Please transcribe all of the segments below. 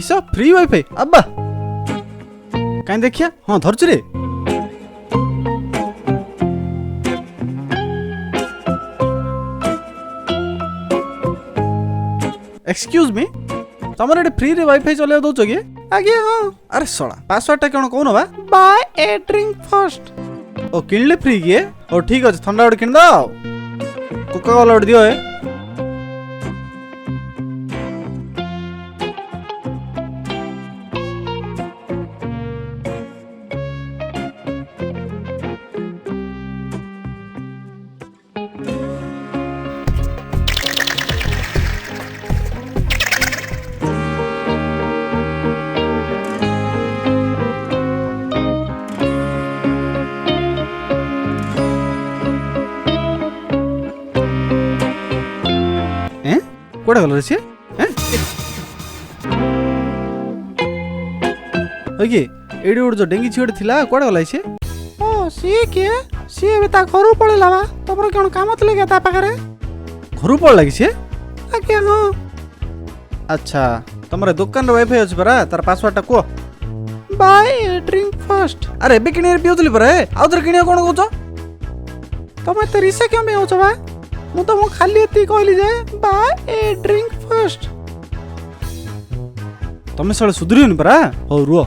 किस free wifi अब्बा कहीं देखिया हाँ धरछु रे एक्सक्यूज मी तमर एटे फ्री रे वाईफाई चले दउछ कि आगे हां अरे सळा पासवर्ड टा कोन कोन बा बाय ए ड्रिंक फर्स्ट ओ किनले फ्री किए ओ ठीक अछि ठंडा ओड किन दाओ कोका कोला ओड दियो ए कोडा गलो रे हैं ओके एडी उड जो डेंगी छिड़ थिला कोडा गला छे ओ सी के सी बे ता घरु पळेला बा तमरो कोन काम तले के ता पाखरे घरु पळ लागि छे आके हां अच्छा तमरे दुकान रे वाईफाई अछि परा तार पासवर्ड टा को बाय ड्रिंक फर्स्ट अरे बे किने पिउतली परे आउतर किने कोन कहउछ तमे ते रिसे क्यों में होछ बा मु तो खाली एती कहली जे बाय ए ड्रिंक फर्स्ट तमे सळे सुधरियन परा हो रुओ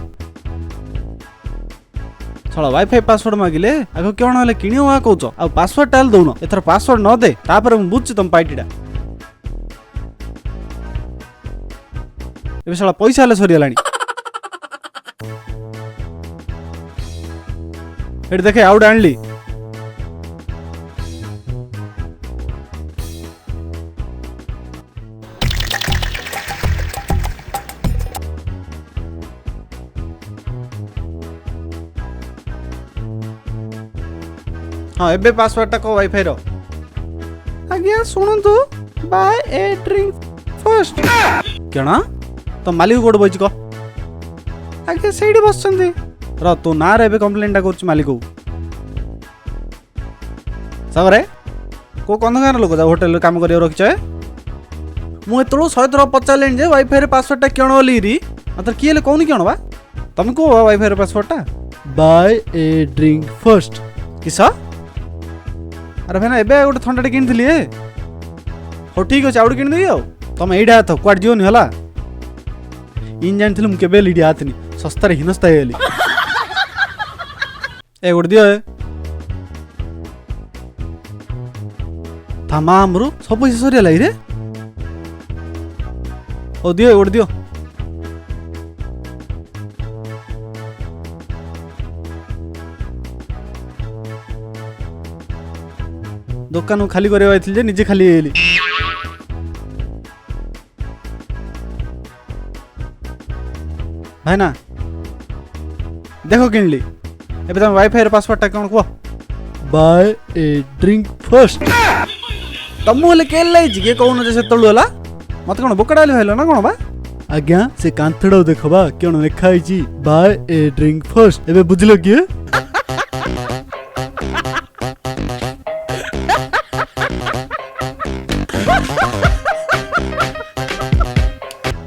सळा वाईफाई पासवर्ड मागिले आगो कोन हले किनियो वा कहउछ आ पासवर्ड टाल दउनो एथर पासवर्ड न दे तापर मु बुझछि तम पाइटिडा एबे सळा पैसा हले सरियलानी एड देखे आउट आणली हाँ एबे पासवर्ड टा को वाईफाई रो आज्ञा सुनंतु बाय ए ड्रिंक फर्स्ट केना तो मालिक कोड बइच को आज्ञा सेडी बसचंदी र तो ना रे एबे कंप्लेंट टा करछ मालिक को सागरे को कोन गान लोक जा होटल रे काम करियो रखछ मु एतलो 100 थरा पचालेन जे वाईफाई रे पासवर्ड टा केनो ली री अतर किले कोन केनो बा तुमको वाईफाई रे पासवर्ड टा बाय ए ड्रिंक फर्स्ट किसा अरे भाई ना एबे गोटे थंडाटे किन थिली हो ठीक अछि आउड किन दियो तम एडा त क्वाड जियो नि हला इन जान थिलु केबे लिडी आथनी सस्ता रे हिनस्ता हेली ए गोड दियो तमाम रु सब पैसा सरिया लाई रे ओ दियो गोड दियो दुकान खाली करे आइथिल जे निजे खाली हेली भाई ना देखो किनली एबे तुम वाईफाई रे पासवर्ड टा कोन को बाय ए ड्रिंक फर्स्ट तुम होले केल लाई जी के कोन जे से तळु हला मत कोन बोकडाली होइलो ना कोन बा आज्ञा से कांथडो देखबा कोन लिखाई जी बाय ए ड्रिंक फर्स्ट एबे बुझलो कि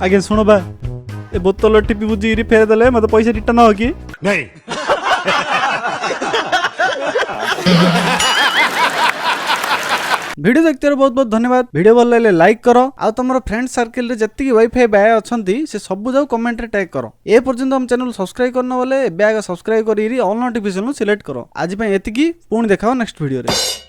आगे सुनो बा ए बोतल टिपी बुझी री फेर देले मते पैसा रिटर्न हो कि नहीं वीडियो देखते बहुत बहुत धन्यवाद वीडियो भल लगे लाइक करो आ तुम फ्रेंड सर्किल रे जत्ती वाईफाई बाय अछंती से सब जाऊ कमेंट रे टैग करो ए पर्यंत हम चैनल सब्सक्राइब करन बोले बे आगे सब्सक्राइब करी ऑल नोटिफिकेशन सिलेक्ट करो आज पय एतिकी पुणी देखाओ नेक्स्ट वीडियो रे।